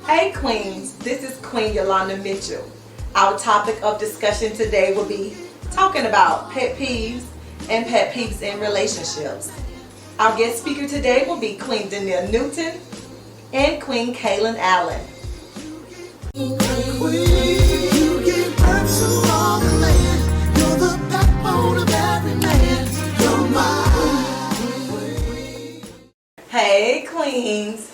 Hey Queens, this is Queen Yolanda Mitchell. Our topic of discussion today will be talking about pet peeves and pet peeves in relationships. Our guest speaker today will be Queen Danielle Newton and Queen Kaylin Allen. Hey Queens,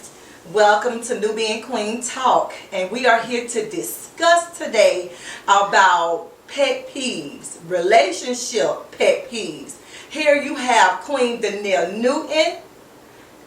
welcome to NEWBEING Queen Talk, and we are here to discuss today about pet peeves, relationship pet peeves. Here you have Queen Danielle Newton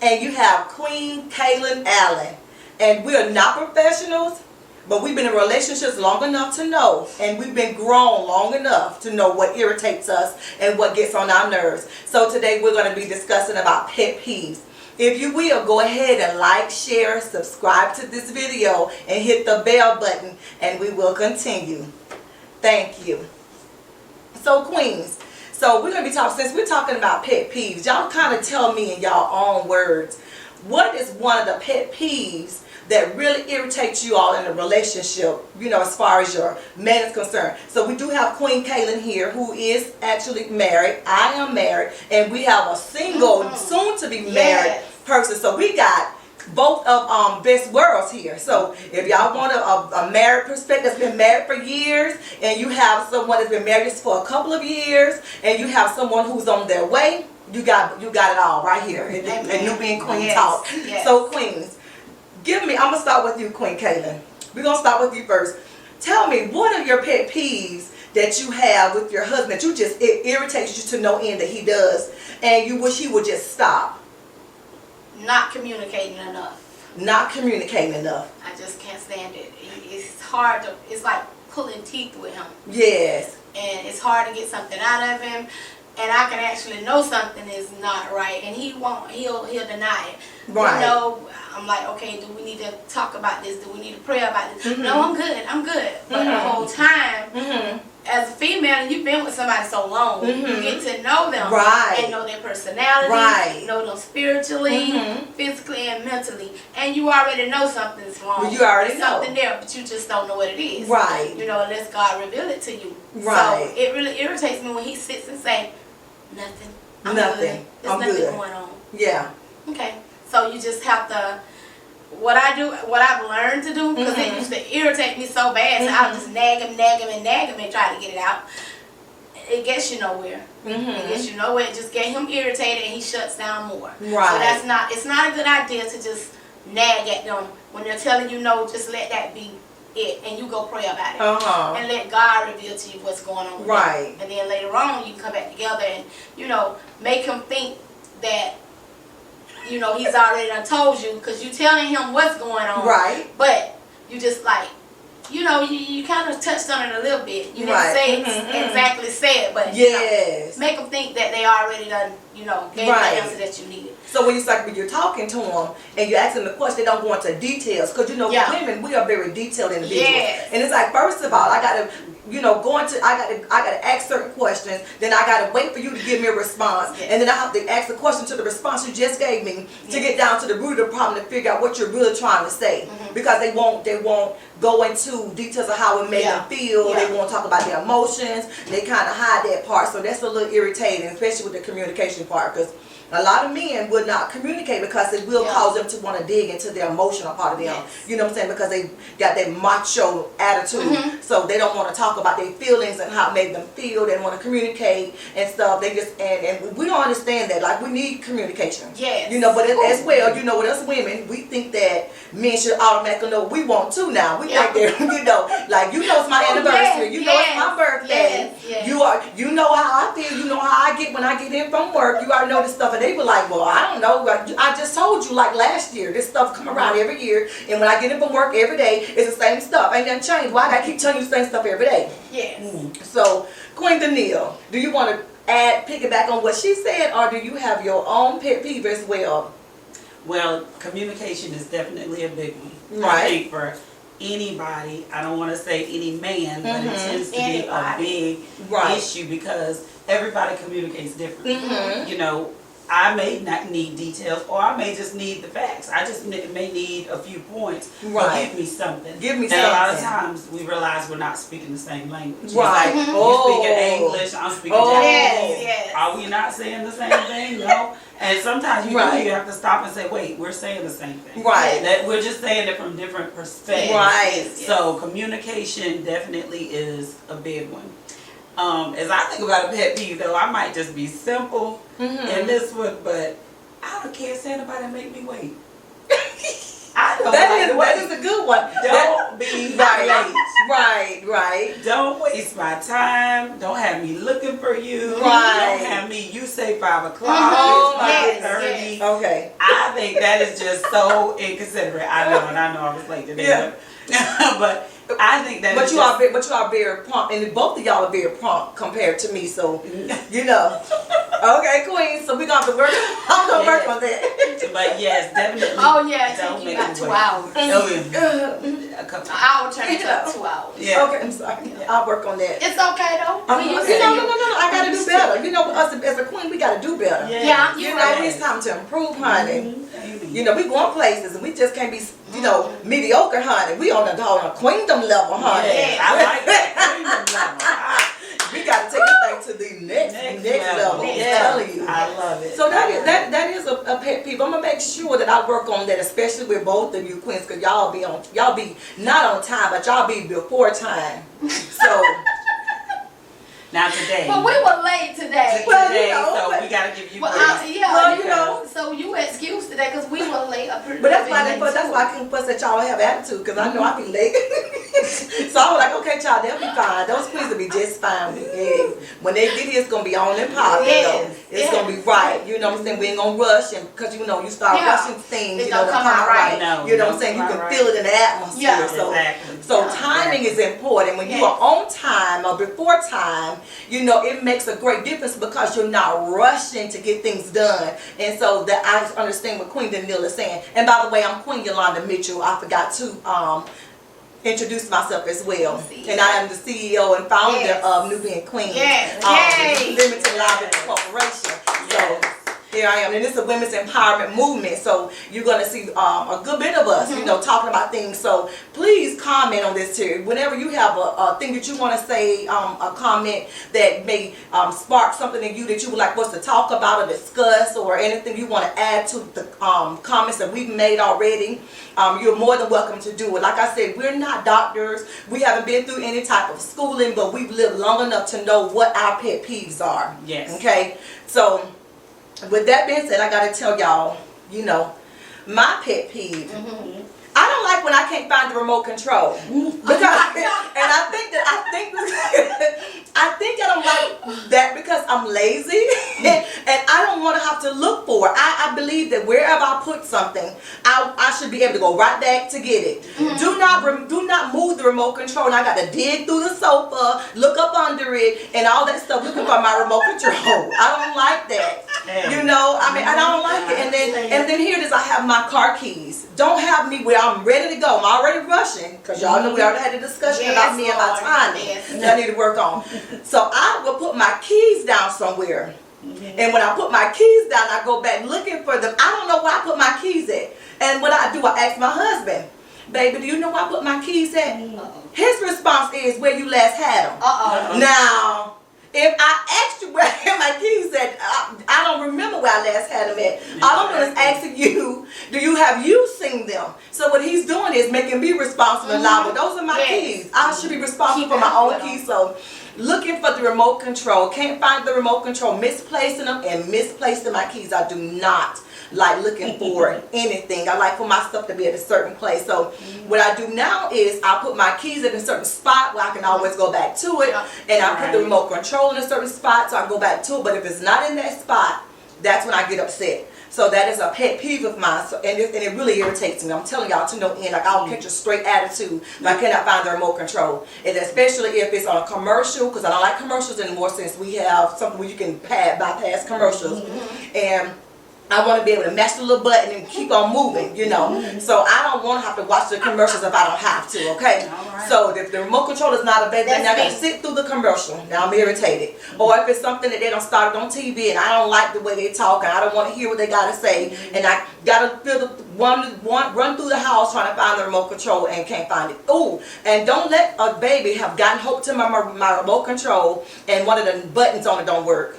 and you have Queen Kaylin Allen, and we are not professionals, but we've been in relationships long enough to know, and we've been grown long enough to know what irritates us and what gets on our nerves. So today we're going to be discussing about pet peeves. If you will, go ahead and like, share, subscribe to this video, and hit the bell button, and we will continue. Thank you. So Queens, so we're going to be talking, since we're talking about pet peeves, y'all kind of tell me in y'all own words, what is one of the pet peeves that really irritates you all in a relationship, you know, as far as your man is concerned? So we do have Queen Kaylin here, who is actually married. I am married, and we have a single, soon to be married person. So we got both of best worlds here. So if y'all want a married perspective that's been married for years, and you have someone that's been married just for a couple of years, and you have someone who's on their way, you got it all right here in NEWBEING Queen Talk. Yes. So Queens, I'm going to start with you, Queen Kaylin. We're going to start with you first. Tell me, what are your pet peeves that you have with your husband that it irritates you to no end that he does, and you wish he would just stop? Not communicating enough. Not communicating enough. I just can't stand it. It's hard to, it's like pulling teeth with him. Yes. And it's hard to get something out of him. And I can actually know something is not right, and he won't. He'll deny it. Right. You know, I'm like, okay, do we need to talk about this? Do we need to pray about this? No, I'm good. But the whole time, as a female, you've been with somebody so long, you get to know them, and know their personality, know them spiritually, physically, and mentally, and you already know something's wrong. Well, you already know something there, but you just don't know what it is. Right. You know, unless God reveal it to you. Right. So it really irritates me when he sits and say, nothing. I'm nothing. Good. There's nothing going on. Yeah. Okay. So you just have to, what I've learned to do, because it used to irritate me so bad, so I'll just nag him and try to get it out. It gets you nowhere. It gets you nowhere. It just get him irritated and he shuts down more. Right. So it's not a good idea to just nag at them when they're telling you no. Just let that be it, and you go pray about it, and let God reveal to you what's going on with them. And then later on you can come back together and, you know, make him think that, you know, he's already done told you, because you telling him what's going on, but you just like, you know, you kind of touched on it a little bit. You didn't say exactly say it, but you know, make them think that they already done, you know, gave you the answer that you needed. So when you're talking to them and you ask them the question, they don't go into details, because you know, women, we are very detailed individuals. And it's like, first of all, I gotta, you know, I gotta ask certain questions, then I gotta wait for you to give me a response, and then I have to ask the question to the response you just gave me to get down to the root of the problem to figure out what you're really trying to say, because they won't go into details of how it made them feel. They won't talk about their emotions. They kind of hide that part, so that's a little irritating, especially with the communication part, because a lot of men would not communicate because it will cause them to want to dig into their emotional part of them. You know what I'm saying? Because they got that macho attitude, so they don't want to talk about their feelings and how it made them feel. They don't want to communicate and stuff. They just and we don't understand that. Like, we need communication. You know, but as well, you know, with us women, we think that men should automatically know what we want to now. We think that, you know, like, you know, it's my anniversary. You know, it's my birthday. You know how I feel. You know how I get when I get in from work. You already know this stuff. They were like, well, I don't know. I just told you, like, last year, this stuff come around every year, and when I get in from work every day, it's the same stuff. Ain't nothing changed. Why I gotta keep telling you the same stuff every day? So, Queen Danielle, do you want to piggyback on what she said, or do you have your own pet peeve as well? Well, communication is definitely a big one. I think for anybody, I don't want to say any man, but it tends to be a big issue because everybody communicates differently. You know, I may not need details, or I may just need the facts. I just may need a few points. Right. Give me something. Give me and something. a lot of times we realize we're not speaking the same language. Right. It's like, you speaking English, I'm speaking Japanese. Yes. Are we not saying the same thing? No. And sometimes you Right. you have to stop and say, wait, we're saying the same thing. Right. That we're just saying it from different perspectives. Right. So communication definitely is a big one. As I think about a pet peeve, though, I might just be simple in this one, but I don't care if anybody make me wait. I don't that is a good one. Don't be right. late. Right, right. Don't waste my time. Don't have me looking for you. Right. Don't have me, you say 5 o'clock, Yes, it's 5:30. yes. Okay. I think that is just so inconsiderate. I know I was late today. Yeah. But I think that But is you are very prompt, and both of y'all are very prompt compared to me. So, you know. Okay, Queen. So we gonna have to work. I'm gonna work on that. But yes, definitely. Oh yeah, it don't take you make about me 2 wait. hours. Oh yeah. A couple. An hour turns into 2 hours. Yeah. Okay, I'm sorry. I'll work on that. It's okay though. No, We no, used to no, you. no. I gotta do better. You know, us as a queen, we gotta do better. Yeah, You you're know, right. it's time to improve, honey. Amen. You know, we going places, and we just can't be, you know, mediocre, honey. We on the queendom level, honey. Yeah, I like that. We got to take this thing to the next level. I'm telling you. I love it. So that is a pet peeve. I'm gonna make sure that I work on that, especially with both of you queens, cause y'all be not on time, but y'all be before time. So Now today. But we were late today. Well, today, you know, so but- we gotta give you Well, grace. yeah, Well, you know. So you excuse today because we were late. But that's why I can fuss at y'all have attitude, because I know I be late. So I was like, okay, y'all, they'll be fine. Those queens will be just fine. Yeah. When they get here, it's gonna be on and popping. Yes, It's gonna be right. You know what I'm saying? We ain't gonna rush, and because you know you start Yeah. rushing things, It you know, don't to come come out right. No, you know what don't I'm saying? You come can out right. feel it in the atmosphere. Yeah. Exactly. So timing is important. When you are on time or before time, you know, it makes a great difference because you're not rushing to get things done. And so that I understand what Queen Danielle is saying. And by the way, I'm Queen Yolanda Mitchell. I forgot to introduce myself as well. And I am the CEO and founder of NEWBEING Queen. Yes. Yay. Limited Liability Corporation. So here I am, and it's a women's empowerment movement. So you're gonna see a good bit of us, you know, talking about things. So please comment on this too. Whenever you have a thing that you want to say, a comment that may spark something in you that you would like us to talk about or discuss, or anything you want to add to the comments that we've made already, you're more than welcome to do it. Like I said, we're not doctors. We haven't been through any type of schooling, but we've lived long enough to know what our pet peeves are. Yes. Okay. So with that being said, I gotta tell y'all, you know, my pet peeve. I don't like when I can't find the remote control, because, and I think that I'm like that because I'm lazy, and I don't want to have to look for it. I believe that wherever I put something, I should be able to go right back to get it. Do not move the remote control, and I got to dig through the sofa, look up under it, and all that stuff looking for my remote control. I don't like that. You know, I mean, I don't like it. And then here it is. I have my car keys. Don't have me where I'm ready to go. I'm already rushing, because y'all know we already had a discussion about me and my timing that I need to work on. So I will put my keys down somewhere. And when I put my keys down, I go back looking for them. I don't know where I put my keys at. And what I do, I ask my husband, baby, do you know where I put my keys at? His response is, where you last had them. Now, if I asked you where my keys at, I don't remember where I last had them at. All I'm doing is asking you, have you seen them? So what he's doing is making me responsible and liable. Those are my keys. I should be responsible for my own keys. So looking for the remote control, can't find the remote control, misplacing them and misplacing my keys. I do not like looking for anything. I like for my stuff to be at a certain place. So what I do now is I put my keys in a certain spot where I can always go back to it, and I put the remote control in a certain spot so I go back to it. But if it's not in that spot, that's when I get upset. So that is a pet peeve of mine. So, and it really irritates me. I'm telling y'all to no end. Like, I'll catch a straight attitude if I cannot find the remote control. And especially if it's on a commercial, because I don't like commercials anymore since we have something where you can bypass commercials. And I want to be able to mash the little button and keep on moving, you know. So I don't want to have to watch the commercials if I don't have to, okay? Right. So if the remote control is not available, then I got to sit through the commercial. Now I'm irritated. Or if it's something that they don't start on TV and I don't like the way they talk and I don't want to hear what they got to say, and I got to run through the house trying to find the remote control and can't find it. Ooh, and don't let a baby have gotten hooked to my remote control and one of the buttons on it don't work.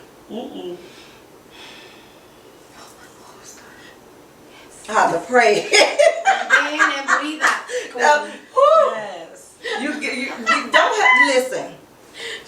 I have to pray. And breathe out. Yes. You don't have to listen.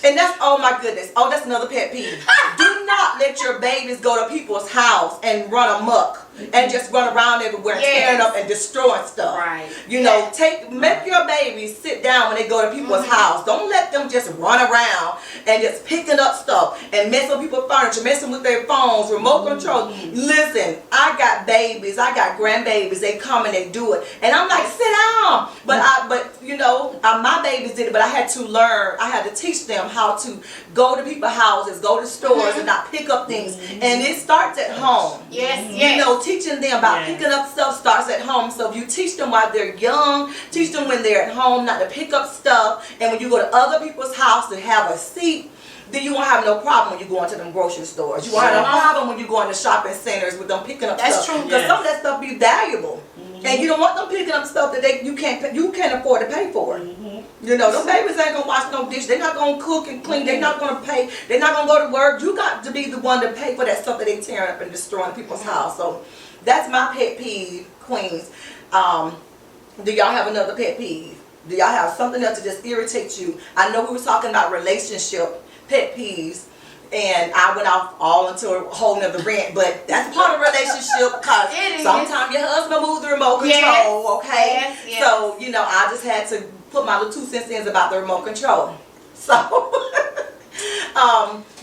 And that's, oh my goodness. Oh, that's another pet peeve. Do not let your babies go to people's house and run amok and just run around everywhere, tearing up and destroying stuff. Right. You know, make your babies sit down when they go to people's house. Don't let them just run around and just picking up stuff and messing with people's furniture, messing with their phones, remote control. Listen, I got babies, I got grandbabies. They come and they do it, and I'm like, sit down. But you know, my babies did it, but I had to learn. I had to teach them how to go to people's houses, go to stores, and not pick up things. And it starts at home. Yes, You know, teaching them about picking up stuff starts at home. So if you teach them while they're young, teach them when they're at home not to pick up stuff, and when you go to other people's house to have a seat, then you won't have no problem when you go into them grocery stores. You won't have no problem when you go into shopping centers with them picking up stuff. That's true. Because some of that stuff be valuable. And you don't want them picking up stuff that you can't afford to pay for. You know, them babies ain't gonna wash no dish. They're not gonna cook and clean. They're not gonna pay. They're not gonna go to work. You got to be the one to pay for that stuff that they tearing up and destroying people's house. So that's my pet peeve, queens. Do y'all have another pet peeve? Do y'all have something else to just irritate you? I know we were talking about relationship pet peeves, and I went off all into a whole nother rant, but that's part of relationship because sometimes your husband moves the remote control, okay? Yes. So, you know, I just had to put my little 2 cents in about the remote control. So,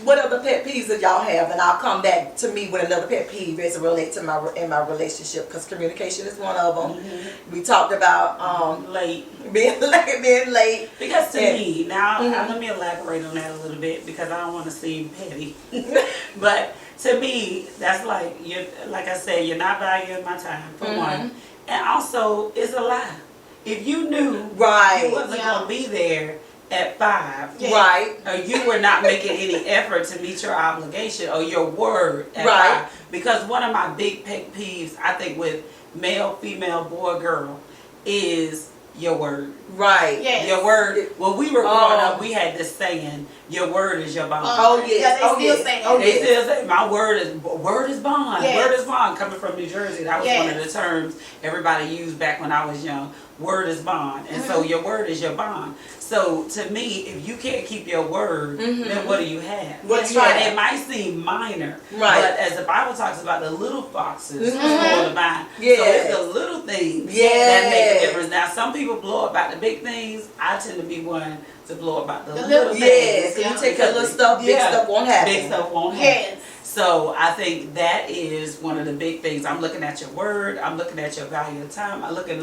what other pet peeves that y'all have? And I'll come back to me with another pet peeve as it relates to my relationship, because communication is one of them. We talked about being late. Because to me, now let me elaborate on that a little bit because I don't want to seem petty. But to me, that's like I said, you're not valuing my time for one, and also it's a lie. If you knew you wasn't gonna be there at 5, right, or you were not making any effort to meet your obligation or your word at 5, because one of my big pet peeves, I think, with male, female, boy, girl, is your word. Right. Yes. Your word. When we were growing up, we had this saying, your word is your bond. Oh yes. They still say that. They still say, my word is bond. Yes. Word is bond. Coming from New Jersey, that was one of the terms everybody used back when I was young. Word is bond. And so your word is your bond. So to me, if you can't keep your word, then what do you have? And it might seem minor, but as the Bible talks about, the little foxes spoil the vine. So it's the little things that make a difference. Now some people blow up about the big things. I tend to be one to blow about the little things. Yes, you take the little stuff, big stuff won't happen. Big stuff won't happen. So I think that is one of the big things. I'm looking at your word. I'm looking at your value of time. I'm looking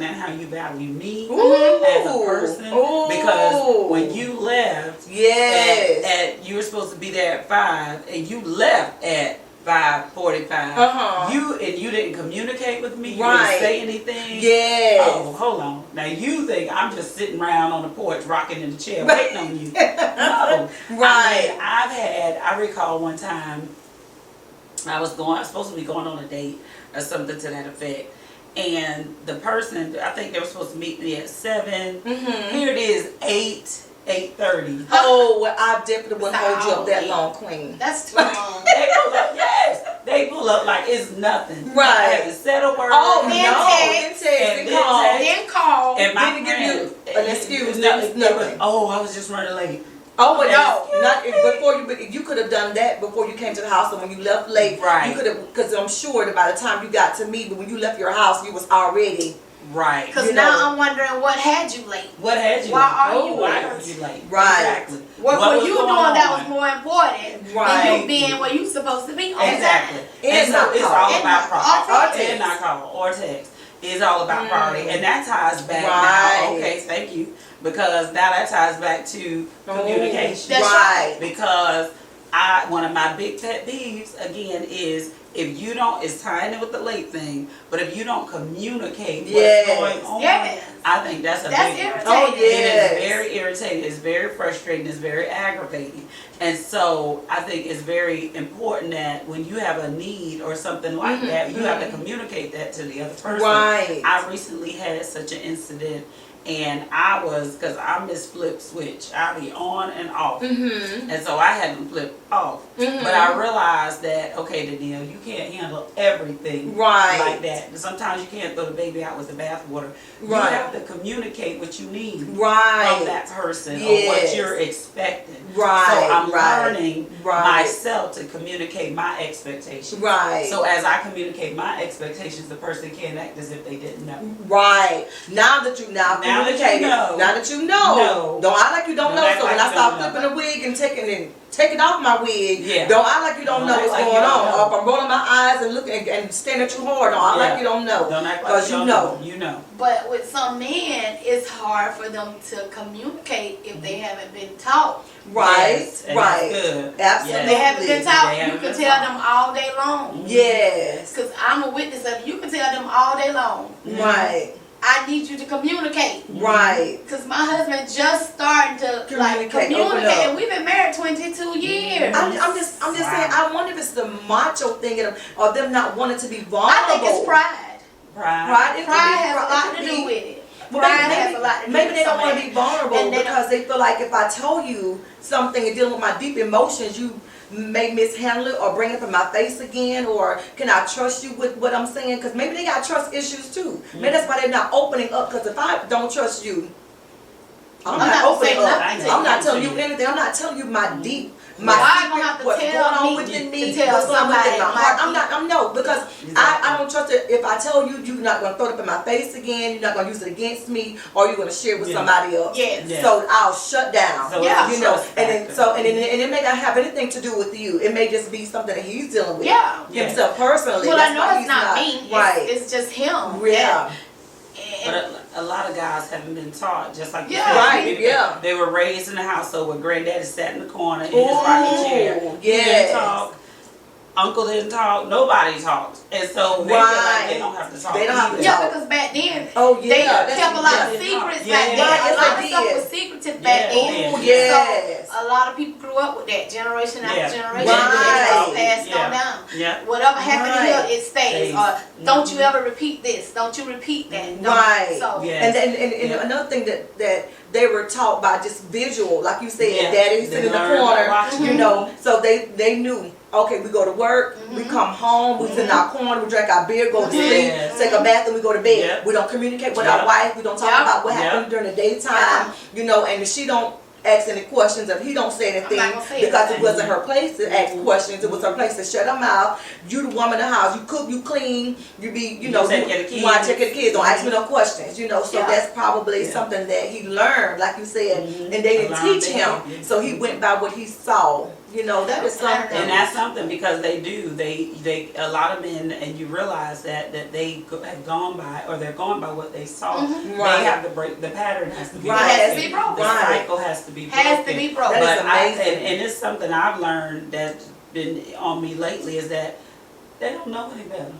at how you value me as a person. Because when you left, you were supposed to be there at 5, and you left at 5:45. You didn't communicate with me. You didn't say anything. Oh, hold on. Now you think I'm just sitting around on the porch, rocking in the chair, waiting on you? No. I recall one time I was supposed to be going on a date or something to that effect. And the person, I think they were supposed to meet me at 7. Here it is, 8:30. Oh, well, I definitely wouldn't hold you up that long, queen. That's too long. They pull up, they pull up like it's nothing. Right. I haven't said a word. Oh, Then call. And my didn't give you an excuse. Nothing. I was just running late. Oh, but no, you could have done that before you came to the house, and when you left late, you could have, because I'm sure that by the time you got to me, but when you left your house, you was already Because now I'm wondering what had you late. What had you? Why are you late? Right. Exactly. What were you doing that was more important than you being where you supposed to be on exactly. time? And so it's all about priority. And not call or text. It's all about priority, and that ties back now. Okay, thank you. Because now that ties back to communication. That's right. Because one of my big pet peeves again is if you don't, it's tying in with the late thing, but if you don't communicate what's going on, I think that's a big irritating. Oh, It is very irritating, it's very frustrating, it's very aggravating. And so I think it's very important that when you have a need or something like that, you have to communicate that to the other person. Right. I recently had such an incident. And because I miss flip switch, I'll be on and off, and so I had them flip off. But I realized that Danielle, you can't handle everything like that. Sometimes you can't throw the baby out with the bathwater. You have to communicate what you need from that person or what you're expecting. So I'm learning myself to communicate my expectations. So as I communicate my expectations, the person can't act as if they didn't know. Now that you know, don't act like you don't know. So when I start flipping the wig and taking off my wig, don't act like you don't know what's going on. Or if I'm rolling my eyes and looking and staring at you hard, don't act like you don't know. Don't act like you know. You know. But with some men, it's hard for them to communicate if they haven't been taught. Absolutely. They haven't been taught. You can tell them all day long. Yes. Because I'm a witness of it. You can tell them all day long. I need you to communicate. Because my husband just starting to communicate. And we've been married 22 years. I'm just saying, I wonder if it's the macho thing or them not wanting to be vulnerable. I think it's pride. Pride has a lot to do with it. Maybe they don't want to be vulnerable because they feel like if I tell you something and dealing with my deep emotions, you may mishandle it or bring it in my face again, or can I trust you with what I'm saying? Because maybe they got trust issues too. Maybe that's why they're not opening up, because if I don't trust you, I'm not opening up. I'm not telling you anything. I'm not telling you my deep, what's going on within me, what's going on within my heart. Because I don't trust it. If I tell you, you're not going to throw it up in my face again, you're not going to use it against me, or you're going to share it with somebody else. So I'll shut down. So and it may not have anything to do with you. It may just be something that he's dealing with himself personally. Well, I know it's not me. It's just him. But a lot of guys haven't been taught, just like you said. They were raised in the household where granddaddy sat in the corner in his rocking chair. He didn't talk. Uncle didn't talk. Nobody talked. And so they feel like they don't have to talk. Because back then, they kept a lot of secrets back then. A lot of stuff was secretive back then. So a lot of people grew up with that generation after generation. It's all passed on down. Whatever happened here, it stays. Or don't you ever repeat this. Don't you repeat that. So, and another thing that they were taught by just visual, like you said, daddy sitting in the corner, so they knew. Okay, we go to work, we come home, we sit in our corner, we drink our beer, go to sleep, take a bath, and we go to bed. We don't communicate with our wife, we don't talk about what happened during the daytime, and if she don't ask any questions, if he don't say anything, because it wasn't her place to ask questions, it was her place to shut her mouth. You the woman in the house, you cook, you clean, you be, you take care of the kids, don't ask me no questions, so that's probably something that he learned, like you said, and they didn't teach him, so he went by what he saw. That is something. And that's something, because they do. They a lot of men, and you realize that they have gone by, or they're going by what they saw. They have to break, the pattern has to be broken. It has to be broken. The cycle has to be broken. That is amazing. And it's something I've learned that's been on me lately, is that they don't know any better.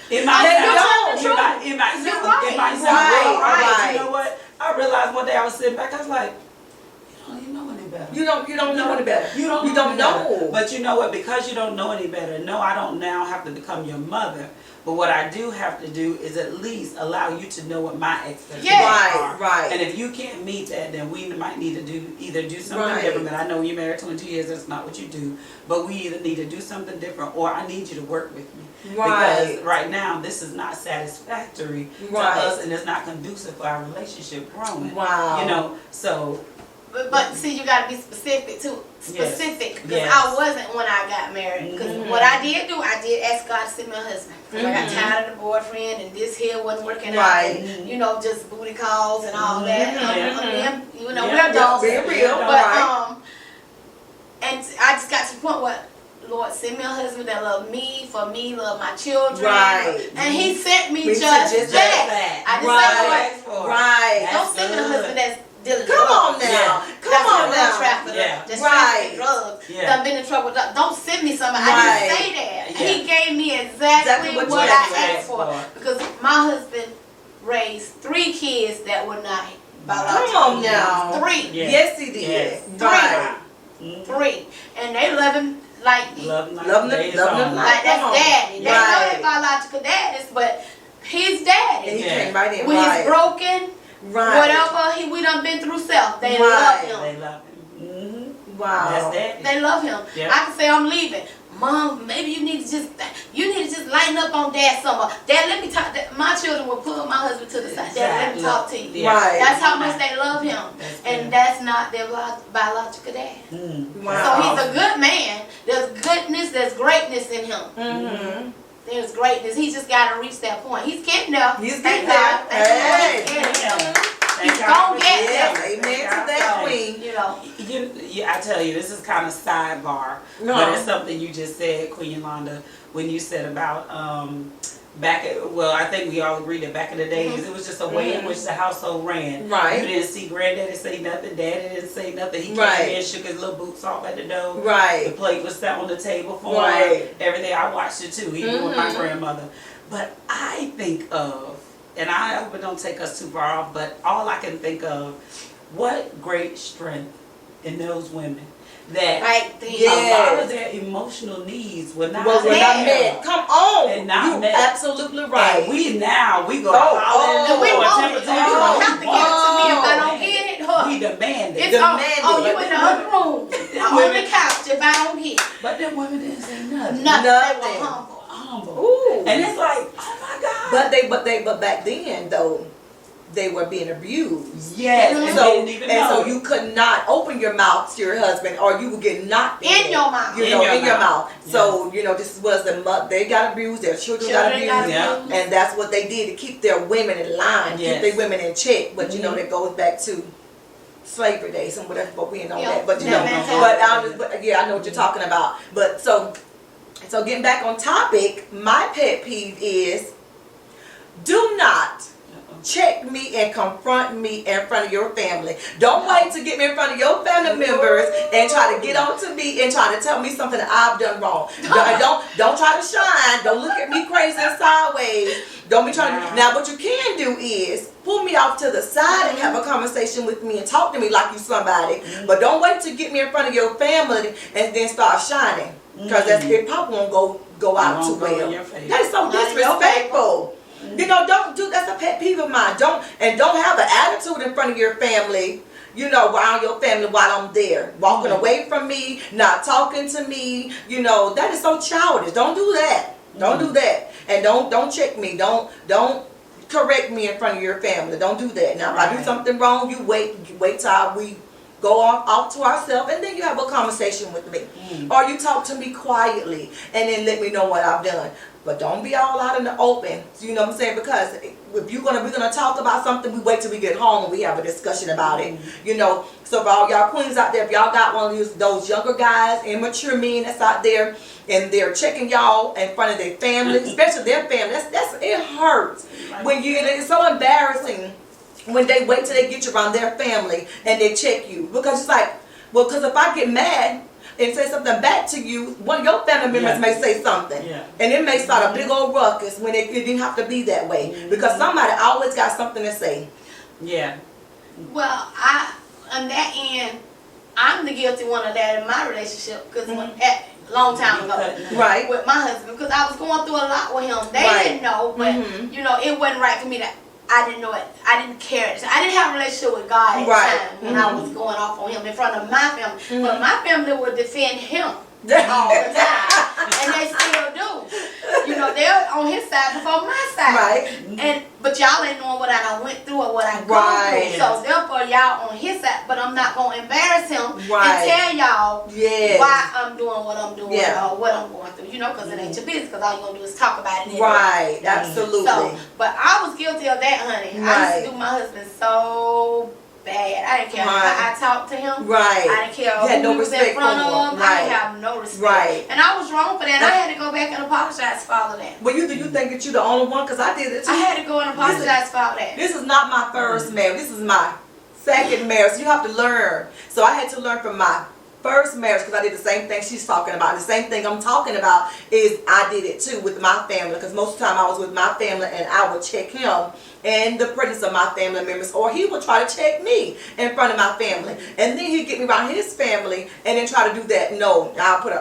It might sound right. You know what? I realized one day I was sitting back, I was like, you know any better. You don't know any better. You don't know. But you know what? Because you don't know any better, no, I don't now have to become your mother. But what I do have to do is at least allow you to know what my expectations are. And if you can't meet that, then we might need to either do something different. But I know you're married 22 years, that's not what you do. But we either need to do something different, or I need you to work with me. Because right now, this is not satisfactory to us, and it's not conducive for our relationship growing. So... But see, you got to be specific too. Because I wasn't when I got married. Because what I did do, I did ask God to send me a husband. Because I got tired of the boyfriend, and this here wasn't working out. And, just booty calls and all that. We're adults. But and I just got to the point where, Lord, send me a husband that love me, for me, love my children. And He sent me just that. I just said, Lord, don't send me a husband that's dealing Come on drugs. now. That's Come on a now. trafficker. Yeah. That's Right. trafficking drugs. Yeah. Done been in trouble. Don't send me something. Right. I didn't say that. Yeah. He gave me exactly what what you I asked asked for. for. Because my husband raised 3 kids that were not biological. Come on now. 3. Yeah. Yes, he did. Yes. Right. 3. And they love him like Love him Love him like Come that's on. daddy. They know Right. their biological daddies, but his daddy. And he Yeah. came right in. When Right. he's broken, Right. whatever we done been through self, they Right. love him. They love him. Wow. That's that. They love him. Yeah. I can say I'm leaving. Mom, maybe you need to just lighten up on Dad some more. Dad, let me talk. My children will pull my husband to the side. Dad, let me talk to you. Yeah. Right. That's how much they love him. That's And good. that's not their biological dad. Wow. So he's a good man. There's goodness, there's greatness in him. Mm-hmm. There's greatness. He just got to reach that point. He's getting there. He's Thank getting there. God. Thank God. Hey. He's getting there. Thank He's God gonna for get this. Yes, there. amen Thank to God that, for queen. You know. I tell you, this is kind of sidebar, No. but it's something you just said, Queen Yolanda, when you said about I think we all agreed that back in the days, it was just a way in which the household ran. Right. You didn't see granddaddy say nothing, daddy didn't say nothing. He Right. came in, shook his little boots off at the door. The Right. plate was set on the table for Right. him. Everything. I watched it too, even with my grandmother. But I think of, and I hope it don't take us too far off, but all I can think of, what great strength in those women that Right there. Yeah. a lot of their emotional needs were not Was met. not met. Come on. And not you met. absolutely right. And we go Oh, holler And we and want it. You don't have to give it to me if I don't it. get it. Huh? We demand it. It's on, demanded. oh, you in the other room. I'm on the couch if I don't get it. But them women didn't say nothing. Nothing. They Nothing. were humble. Humble. Ooh. And it's like, oh my God. But back then though, they were being abused. Yes, and So didn't even know. so you could not open your mouth to your husband, or you would get knocked In your mouth. You know, in your mouth. So this was they got abused. Their children got abused, Yeah. and that's what they did to keep their women in line, Yes. keep their women in check. But that goes back to slavery days, and whatever. But we ain't on that. But I know what you're talking about. But so getting back on topic, my pet peeve is, do not check me and confront me in front of your family. Don't wait to get me in front of your family members and try to get on to me and try to tell me something that I've done wrong. Don't try to shine. Don't look at me crazy and sideways. Don't be trying to. Now what you can do is pull me off to the side and have a conversation with me and talk to me like you somebody. But don't wait to get me in front of your family and then start shining. Because it probably won't go out too well. That is so disrespectful. Don't do. That's a pet peeve of mine. Don't have an attitude in front of your family. Around your family while I'm there, walking away from me, not talking to me. That is so childish. Don't do that. Don't do that. And don't check me. Don't correct me in front of your family. Don't do that. Now, if I do something wrong, you wait till we go off to ourselves, and then you have a conversation with me, or you talk to me quietly, and then let me know what I've done. But don't be all out in the open. You know what I'm saying? Because if we're gonna talk about something, we wait till we get home and we have a discussion about it. So for all y'all queens out there, if y'all got one of those younger guys, immature men that's out there, and they're checking y'all in front of their family, especially their family, it hurts. It's so embarrassing when they wait till they get you around their family and they check you, because it's like, because if I get mad and say something back to you, one of your family members may say something, and it may start a big old ruckus when it didn't have to be that way, because somebody always got something to say. Well, on that end, I'm the guilty one of that in my relationship, because long time ago, with my husband, because I was going through a lot with him. They didn't know, but it wasn't right for me to. I didn't know it. I didn't care. I didn't have a relationship with God at the time when I was going off on him in front of my family. But my family would defend him all the time, and they still do. They're on his side before my side. But y'all ain't knowing what I done went through or what I gone through. So therefore, y'all on his side. But I'm not gonna embarrass him and tell y'all why I'm doing what I'm doing or what I'm going through. Because it ain't your business. Because all you gonna do is talk about it. Anyway. Absolutely. So, but I was guilty of that, honey. I used to do my husband so bad. I didn't care how I talked to him. I didn't care who was in front of him. I didn't have no respect. And I was wrong for that. I had to go back and apologize for all of that. Well, you think that you're the only one? Because I did it too. I had to go and apologize for all that. This is not my first marriage. This is my second marriage. You have to learn. So I had to learn from my first marriage, because I did the same thing she's talking about. The same thing I'm talking about is I did it too with my family, because most of the time I was with my family and I would check him in the presence of my family members, or he would try to check me in front of my family, and then he'd get me around his family and then try to do that. No, I'll put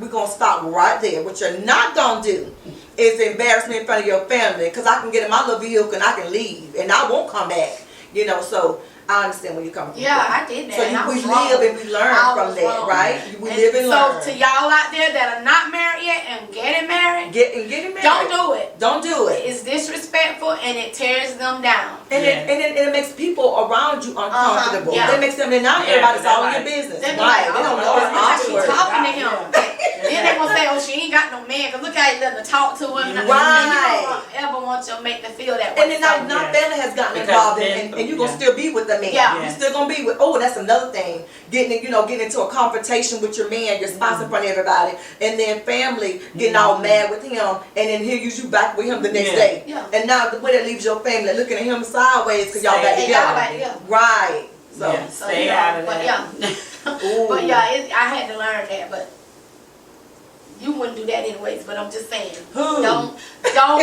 we're going to stop right there. What you're not going to do is embarrass me in front of your family, because I can get in my little vehicle and I can leave and I won't come back, you know. So I understand where you're coming from. Yeah, I did that. So we live and we learn from that, right? We live and learn. So to y'all out there that are not married yet and getting married, don't do it. Don't do it. It's disrespectful and it tears them down. And it makes people around you uncomfortable. It makes them, not everybody's all in your business. They Right. They don't know it's awkward. She's talking to him. Then they gonna say, oh, she ain't got no man, because look how he letting her talk to him. Right. You don't ever want to make them feel that way. And then now family has gotten involved and you're going to still be with the man. Yeah. You're still going to be with, that's another thing. Getting into a confrontation with your man, your spouse in front of everybody. And then family getting all mad with him. And then he'll use you back with him the next day. Yeah. And now the way that leaves your family looking at him sideways because y'all back together. Right. So stay out of that. But I had to learn that, but you wouldn't do that anyways, but I'm just saying. Don't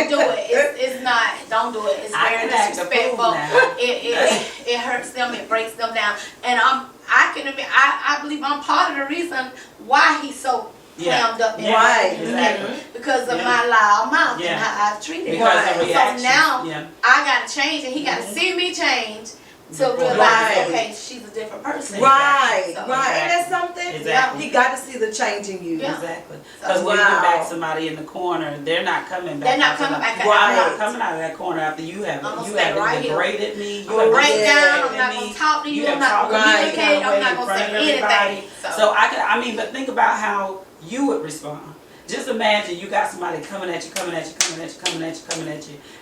do it. It's not. Don't do it. It's very disrespectful. It hurts them. It breaks them down. And I believe I'm part of the reason why he's so clammed up. Right. Because of my loud mouth and how I've treated him. So now I got to change, and he got to see me change to realize, okay, she's a different person. Right. Ain't that something? Exactly. He got to see the change in you. Exactly. Because when you back somebody in the corner, they're not coming back. They're not coming back. I'm not coming out of that corner after you have degraded me. You have break down. I'm not going to talk to you. I'm not going to communicate. I'm not going to say anything. So but think about how you would respond. Just imagine you got somebody coming at you,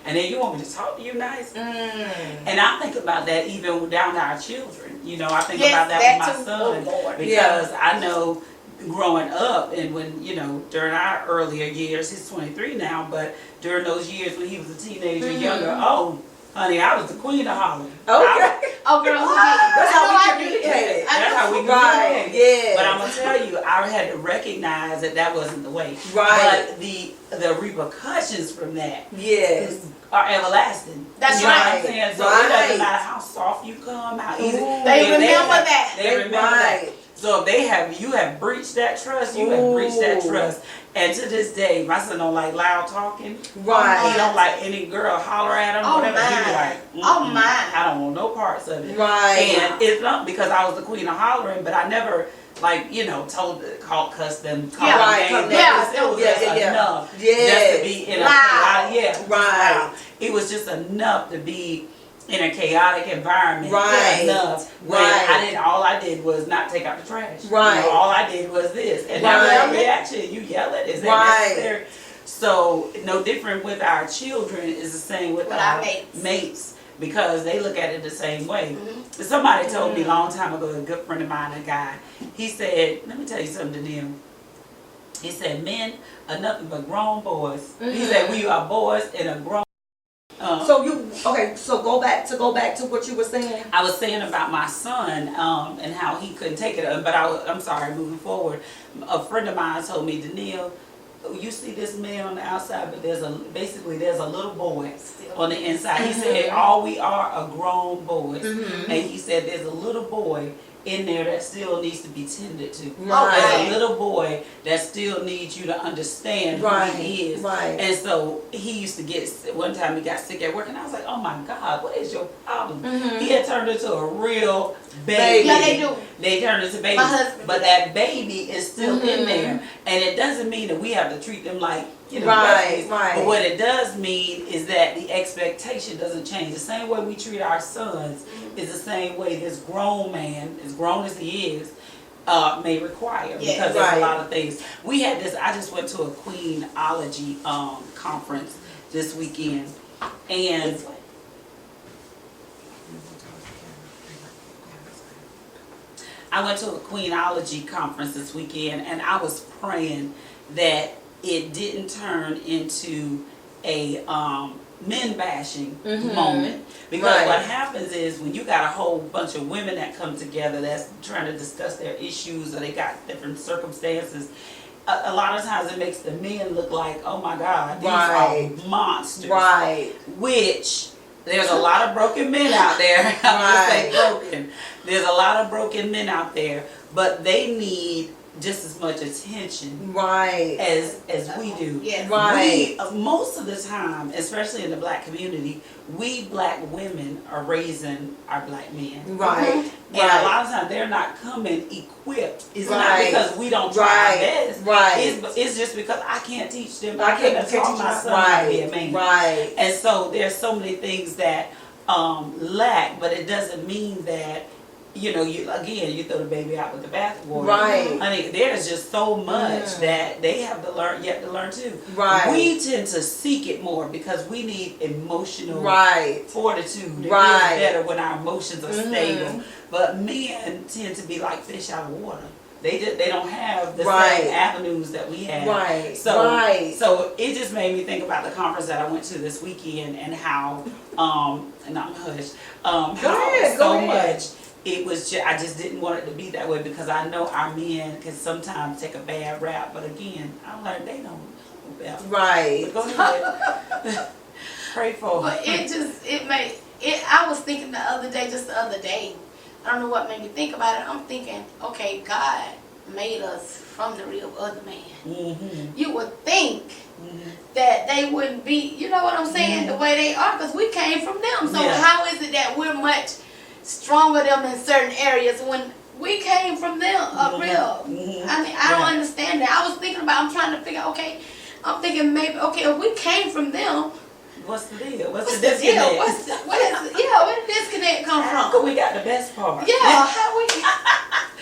and then you want me to talk to you nice. And I think about that even down to our children. You know, I think about that with my son, because I know growing up and when, during our earlier years, he's 23 now, but during those years when he was a teenager, younger, honey, I was the queen of hollering. Okay. Girl, that's how we communicated. That's how we communicated. Yeah. But I'm gonna tell you, I had to recognize that wasn't the way. Right. But the repercussions from that are everlasting. That's you know what I'm saying? So it doesn't matter how soft you come, how easy. They remember that. They remember that. So if you have breached that trust, you have breached that trust. And to this day, my son don't like loud talking. Right. He don't like any girl holler at him. Whatever. He be like, I don't want no parts of it. Right. And it's not because I was the queen of hollering, but I never cussed them. It was just enough just to be in a chaotic, it was just enough to be in a chaotic environment. Enough. All I did was not take out the trash. All I did was this. And that was a reaction. You yell at it. Is that necessary? So no different with our children is the same with our mates. Because they look at it the same way. Somebody told me a long time ago, a good friend of mine, a guy, he said, let me tell you something, Danielle. He said, men are nothing but grown boys. He said, we are boys in a grown. So go back to what you were saying. I was saying about my son and how he couldn't take it. But I'm sorry, moving forward. A friend of mine told me, Danielle, you see this man on the outside, but there's a little boy on the inside. He said, all we are grown boys. And he said, there's a little boy in there that still needs to be tended to. There's a little boy that still needs you to understand who he is. And so he used to one time he got sick at work, and I was like, oh my God, what is your problem? He had turned into a real baby. Yeah, they do. They turned into babies. But that baby is still in there. And it doesn't mean that we have to treat them like, babies. But what it does mean is that the expectation doesn't change. The same way we treat our sons is the same way this grown man, as grown as he is, may require. Because there's a lot of things. We had this, I just went to a Queenology conference this weekend. And I went to a Queenology conference this weekend, and I was praying that it didn't turn into a men bashing moment. Because what happens is when you got a whole bunch of women that come together that's trying to discuss their issues, or they got different circumstances, a lot of times it makes the men look like, oh my God, these are monsters. Right. Which there's a lot of broken men out there. I'm just saying broken. There's a lot of broken men out there, but they need just as much attention as we do. We, most of the time, especially in the black community, we black women are raising our black men. And a lot of times they're not coming equipped. It's not because we don't try our best. It's just because I can't teach them. I can't teach my son how to be a man. And so there's so many things that lack, but it doesn't mean that, you know, you throw the baby out with the bathwater. I mean, there's just so much that they have to learn, yet to learn too. We tend to seek it more because we need emotional fortitude. It feels better when our emotions are stable. But men tend to be like fish out of water. They don't have the same avenues that we have. So it just made me think about the conference that I went to this weekend and how and I'm hush how so much. It was just, I just didn't want it to be that way because I know our men can sometimes take a bad rap, but again, I learned they don't know better. But go ahead. Pray for. But I was thinking the other day, I don't know what made me think about it. I'm thinking, okay, God made us from the real other man. You would think that they wouldn't be, you know what I'm saying, the way they are, because we came from them. So how is it that we're much stronger than them in certain areas when we came from them up real? I mean, I don't understand that. I was thinking about, I'm trying to figure, okay, I'm thinking maybe, okay, if we came from them, what's the deal? What's the disconnect? Where did disconnect come from? We got the best part. How we?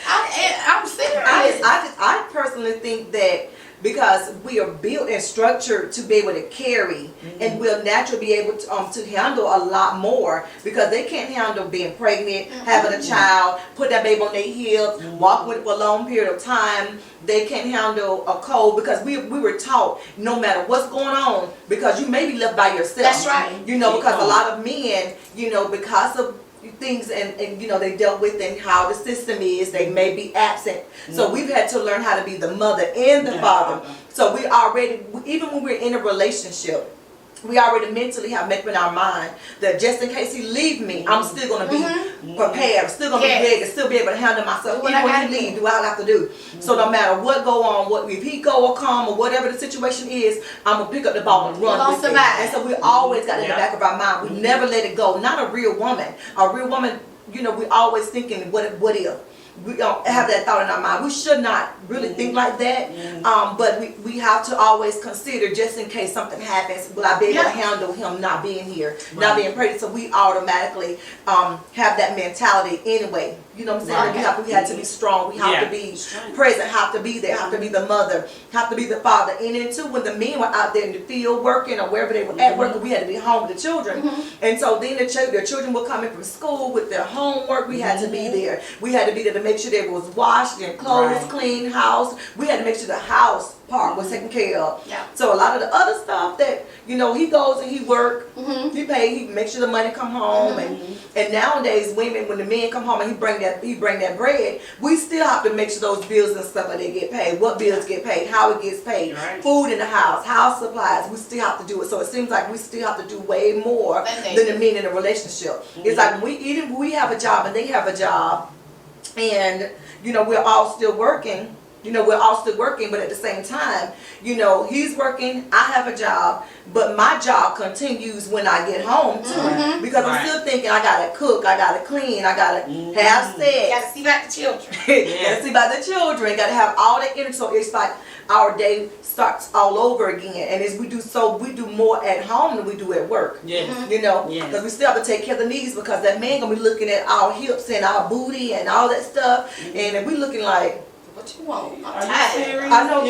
I'm serious. I personally think that because we are built and structured to be able to carry, and we'll naturally be able to handle a lot more, because they can't handle being pregnant, having a child, put that baby on their hip, walk with it for a long period of time. They can't handle a cold because we were taught no matter what's going on, because you may be left by yourself. That's right. You know, because a lot of men, you know, because of things and you know they dealt with and how the system is, they may be absent. So we've had to learn how to be the mother and the father. So we already, even when we're in a relationship, we already mentally have made up in our mind that just in case he leave me, I'm still going to be prepared, still going to be ready, still be able to handle myself. Even when he leave, do what I have to do. So no matter what go on, if he go or come or whatever the situation is, I'm going to pick up the ball and run with it. And so we always got in the back of our mind. We never let it go. Not a real woman. A real woman, you know, we always thinking, what if? We don't have that thought in our mind. We should not really think like that. But we have to always consider, just in case something happens, will I be able to handle him not being here, not being pregnant? So we automatically have that mentality anyway. You know what I'm saying? We have to be strong. We have to be present, have to be there, have to be the mother, have to be the father. And then too, when the men were out there in the field working or wherever they were at work, we had to be home with the children. And so then their children were coming from school with their homework. We had to be there. We had to be there to make sure they was washed and clothes clean, house. We had to make sure the house part was taken care of. So a lot of the other stuff that, you know, he goes and he work, he pay, he make sure the money come home, and nowadays women, when the men come home and he bring that bread, we still have to make sure those bills and stuff like they get paid, what bills get paid, how it gets paid, food in the house supplies, we still have to do it. So it seems like we still have to do way more than the men in a relationship. It's like we have a job and they have a job, and you know we're all still working. But at the same time, you know, he's working, I have a job, but my job continues when I get home too. Because I'm still thinking I gotta cook, I gotta clean, I gotta have sex. Gotta see about the children. Gotta see about the children, gotta have all that energy. So it's like our day starts all over again. And as we do more at home than we do at work. You know, because we still have to take care of the needs, because that man gonna be looking at our hips and our booty and all that stuff. And if we looking like, what you want? I'm tired. I know.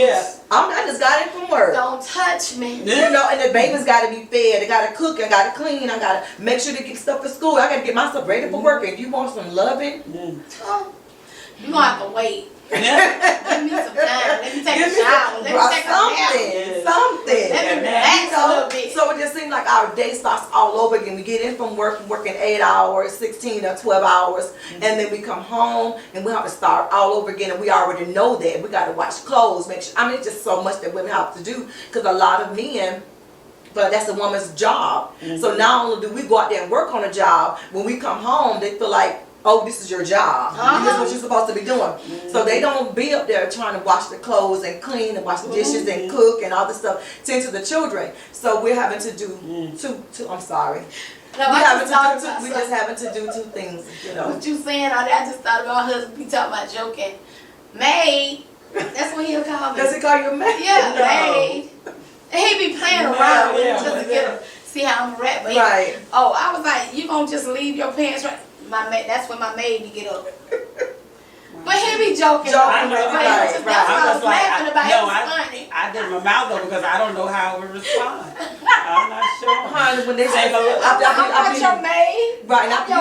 I just got in from work. Don't touch me. You know, and the baby's got to be fed. They got to cook. I got to clean. I got to make sure they get stuff for school. I got to get myself ready for work. And you want some loving, you're gonna have to wait. Give me some time. Let me take a shower. Let me take a nap. Something. Let me relax a little bit. So it just seems like our day starts all over again. We get in from work, working 8 hours, 16 or 12 hours, and then we come home and we have to start all over again. And we already know that. We got to wash clothes, make sure. I mean, it's just so much that women have to do because a lot of men. But that's a woman's job. So not only do we go out there and work on a job, when we come home, they feel like, oh, this is your job. This is what you're supposed to be doing. So they don't be up there trying to wash the clothes and clean and wash the dishes and cook and all this stuff, tend to the children. So we're having to do two. I'm sorry. No, we just having to do two things, you know. What you saying? I just thought about my husband. Be talking about joking. Maid. That's what he'll call me. Does he call you a maid? Yeah, No. maid. And he be playing around with it just to get him, see how I'm a rat. But right. I was like, you gonna just leave your pants right? My maid. That's when my maid be get up. But he be joking. I know, That's what I was laughing about. It was funny. I did my mouth though because I don't know how I would respond. I'm not sure. Honey, when they say, I'm not your maid. Right, after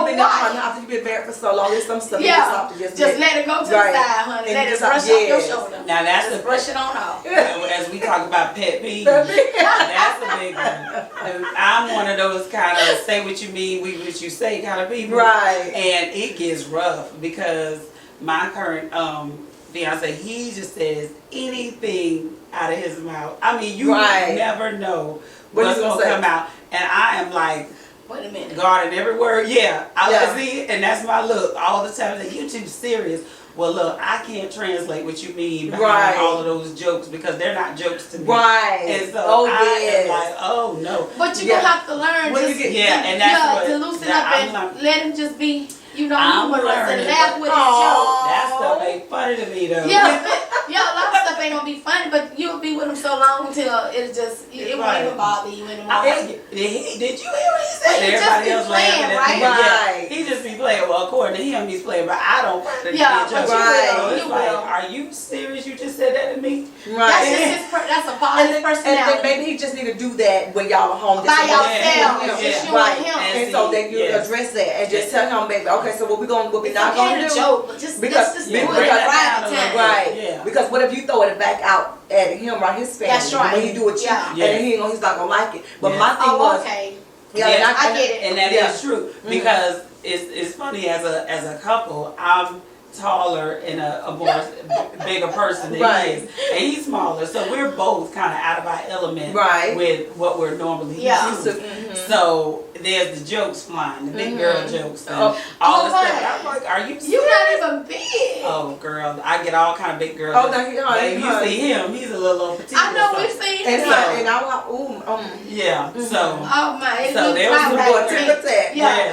you've been married for so long, there's some stuff you just have to just let it go to the side, honey. Let it brush off your shoulder. Now that's just brush it on off. As we talk about pet peeves, that's a big one. And I'm one of those kind of say what you mean, we what you say kind of people. Right. And it gets rough because my current fiance, he just says anything out of his mouth. I mean, you never know what's gonna come out. And I am like, wait a minute, guarding every word. Yeah, I see it, and that's my look all the time. Like, you too serious. Well, look, I can't translate what you mean behind all of those jokes because they're not jokes to me. Right. And so I am like, oh no. But you're gonna have to learn. And that's to loosen up and let him just be. You know, I'm humorous and learning, laugh with his jokes. That stuff ain't funny to me though. Yeah, a lot of stuff ain't gonna be funny, but you'll be with him so long until it won't even bother you anymore. Did you hear what he said? He just be playing, right? Yeah, he just be playing. Well, according to him, he's playing, but I don't. But you will. Are you serious? You just said that to me? Right. That's a part of his personality. And then maybe he just need to do that when y'all are home. By yourself. Just you and him. And so then you address that and just tell him, baby, okay, so what we not gonna do? Joke, but just do it right. Because what if you throw it back out at him, right? His family. That's right. When he do it, and then he's not gonna like it. But my thing was, I get it, and that is true because it's funny as a couple. I'm taller and a more bigger person than he is, and he's smaller, so we're both kind of out of our element with what we're normally used to. So there's the jokes flying, the big girl jokes, and all this stuff. I'm like, are you serious? You're not even big. Oh, girl, I get all kind of big girls. Oh, no, you see him, he's a little petite. I know, we've seen him. And I'm like, yeah, so. Oh, my. So there was some more to that. Yeah,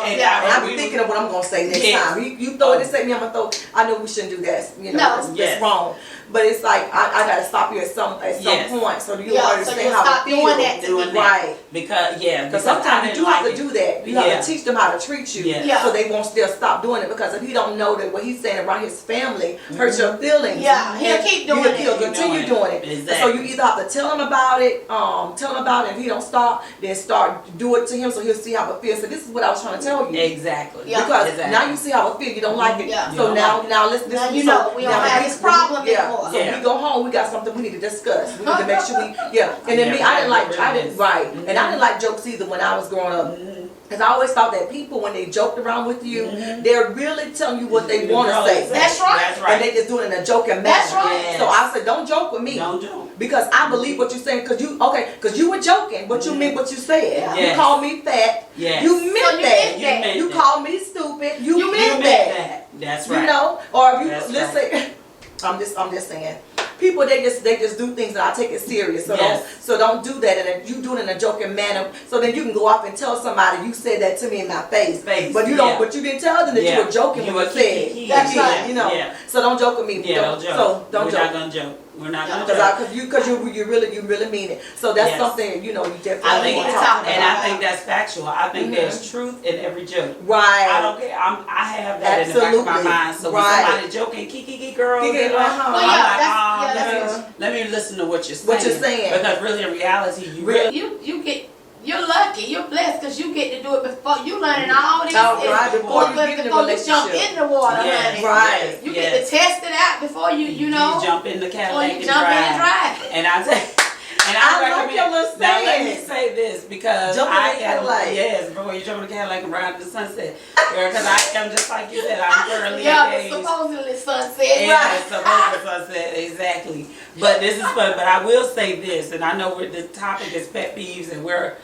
and I've been thinking of what I'm going to say next time. You throw it and say me, I'm going to throw, I know we shouldn't do that. You know, it's wrong. But it's like, I got to stop you at some point so you understand how to feel. Doing that. Because sometimes you do have to do that. You have to teach them how to treat you so they won't still stop doing it. Because if he don't know that what he's saying around his family hurts your feelings, he'll keep doing it. He'll continue doing it. Exactly. So you either have to tell him about it, and if he don't stop, then start do it to him so he'll see how it feels. So this is what I was trying to tell you. Exactly. Because now you see how it feels. You don't like it. So now let's we don't have this problem anymore. So when we go home, we got something we need to discuss. We need to make sure we, And then me, I didn't like jokes either when I was growing up. Because I always thought that people, when they joked around with you, they're really telling you what they want to say. That's right. And they just doing it in a joking manner. That's right. So I said, don't joke with me. Don't joke. Because I believe what you're saying. Because you were joking, but you meant what you said. Yes. You called me fat. Yes. You meant that. You called me stupid. You meant that. That's right. You know, or if you let's say, I'm just saying. People they just do things and I take it serious. So don't do that, and if you do it in a joking manner, so then you can go off and tell somebody you said that to me in my face. But you don't. But you didn't tell them that you were joking when you said. That's right. You know. So don't joke with me. Yeah, don't joke. So don't We're joke. not gonna joke. We're not gonna joke. Because you really mean it. So that's something you definitely want to talk about. And I think that's factual. I think there's truth in every joke. Right. I don't care. I have that in the back of my mind. So when somebody joking, kiki girl, let me listen to what you're saying. Because really in reality, you get You're lucky. You're blessed because you get to do it before you learning all these. Before you get in the relationship. Jump in the water, honey. Right. You get to test it out before you know. You jump in the Cadillac and jump in and drive. And I say. And I like your little now let saying. me say this because Jump in I the am Cadillac. yes before you jump in the Cadillac and ride to the sunset, because I am just like you said, I'm currently engaged. Supposedly sunset. Yeah, supposedly sunset, exactly. But this is fun. But I will say this, and I know the topic is pet peeves, and we're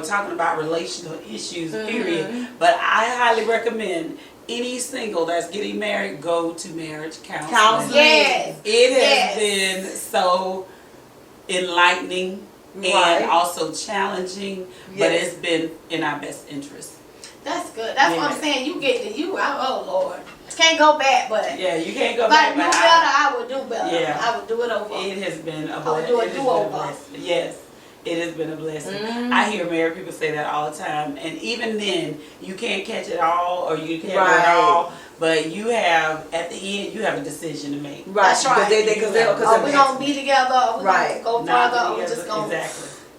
talking about relational issues, period. But I highly recommend any single that's getting married go to marriage counseling. Yes, it has been so enlightening and also challenging, but it's been in our best interest. That's good. That's what I'm saying. You get to oh Lord, can't go back, but you can't go back. If I knew better, I would do better. Yeah, I would do it over. It has been a blessing. I would do a do-over. Yes. It has been a blessing. I hear married people say that all the time, and even then, you can't catch it all, or you can't do it all. But you have, at the end, you have a decision to make. Right. That's right. Because we're gonna be together. Or we're gonna go further. We're just gonna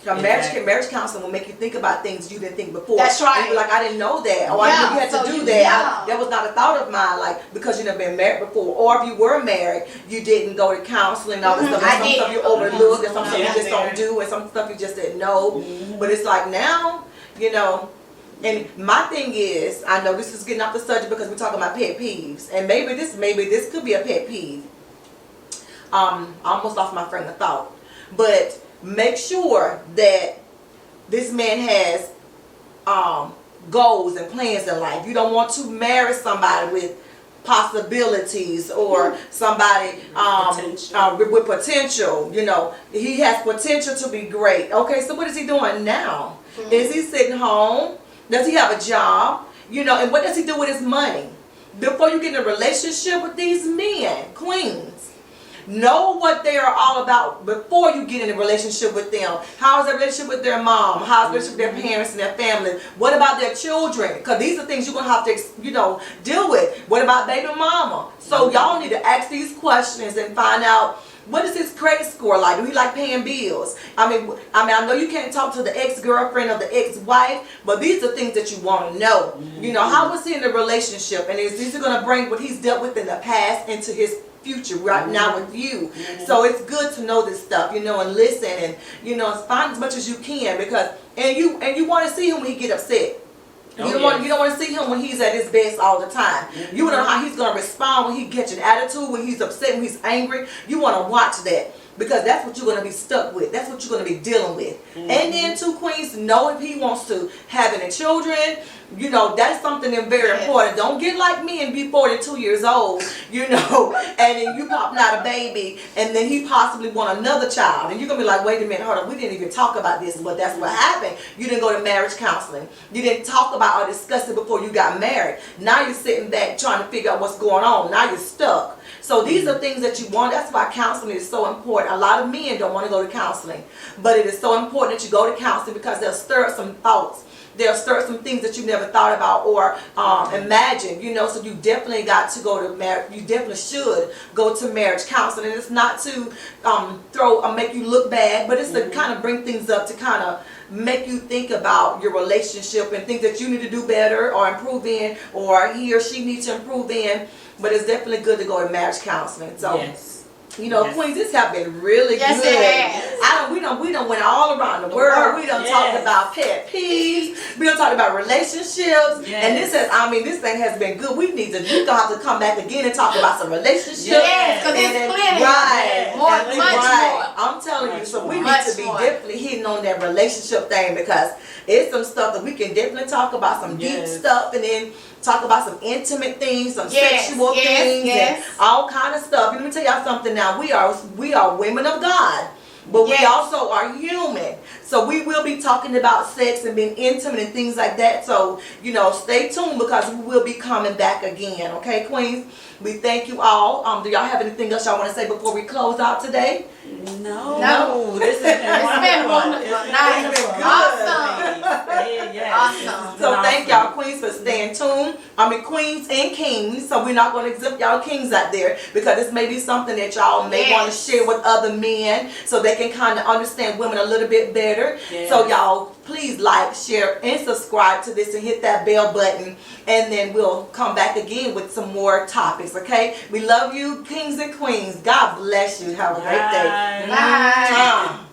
Marriage counseling will make you think about things you didn't think before. That's right. And you're like, I didn't know that. Or I knew you had to do that. That was not a thought of mine. Like, because you've never been married before. Or if you were married, you didn't go to counseling. All this stuff. And some stuff you overlooked. And some stuff you just don't do. And some stuff you just didn't know. But it's like now, and my thing is, I know this is getting off the subject because we're talking about pet peeves. And maybe this could be a pet peeve. I almost lost my train of thought. But make sure that this man has goals and plans in life. You don't want to marry somebody with possibilities or somebody with potential. He has potential to be great. Okay, so what is he doing now? Is he sitting home? Does he have a job? And what does he do with his money? Before you get in a relationship with these men, queens, know what they are all about before you get in a relationship with them. How is their relationship with their mom? How is their relationship with their parents and their family? What about their children? Because these are things you're going to have to, deal with. What about baby mama? So y'all need to ask these questions and find out, what is his credit score like? Do he like paying bills? I mean, I know you can't talk to the ex-girlfriend or the ex-wife, but these are things that you want to know. How was he in the relationship? And is he going to bring what he's dealt with in the past into his future right now with you? So it's good to know this stuff, and listen and, find as much as you can because, and you want to see him when he get upset. You don't want to see him when he's at his best all the time. You want to know how he's going to respond when he gets an attitude, when he's upset, when he's angry. You want to watch that because that's what you're going to be stuck with. That's what you're going to be dealing with. And then two queens, know if he wants to have any children. That's something that's very important. Don't get like me and be 42 years old, and then you popping out a baby and then he possibly want another child. And you're going to be like, wait a minute, hold on, we didn't even talk about this, but that's what happened. You didn't go to marriage counseling. You didn't talk about or discuss it before you got married. Now you're sitting back trying to figure out what's going on. Now you're stuck. So these are things that you want. That's why counseling is so important. A lot of men don't want to go to counseling, but it is so important that you go to counseling because they'll stir up some thoughts. They'll stir some things that you never thought about or imagined, so you definitely got to go to marriage. You definitely should go to marriage counseling. And it's not to make you look bad, but it's to kind of bring things up to kind of make you think about your relationship and things that you need to do better or improve in, or he or she needs to improve in. But it's definitely good to go to marriage counseling. So. Yes. Queens, this have been really good. We done went all around the world. We done talked about pet peeves. We done talked about relationships. And this thing has been good. We're gonna have to come back again and talk about some relationships. Because it's plenty. Much more. I'm telling you. So we need to be definitely hitting on that relationship thing because it's some stuff that we can definitely talk about, some deep stuff, and then talk about some intimate things, some sexual things, and all kind of stuff. Let me tell y'all something now. We are women of God, but we also are human. So we will be talking about sex and being intimate and things like that. So, stay tuned because we will be coming back again. Okay, queens? We thank you all. Do y'all have anything else y'all want to say before we close out today? No. This has been wonderful. Nice. Awesome. Awesome. So thank y'all queens for staying tuned. Queens and kings. So we're not going to exempt y'all kings out there because this may be something that y'all may want to share with other men so they can kind of understand women a little bit better. So y'all please like, share, and subscribe to this and hit that bell button. And then we'll come back again with some more topics, okay? We love you, kings and queens. God bless you. Have a great day. Bye.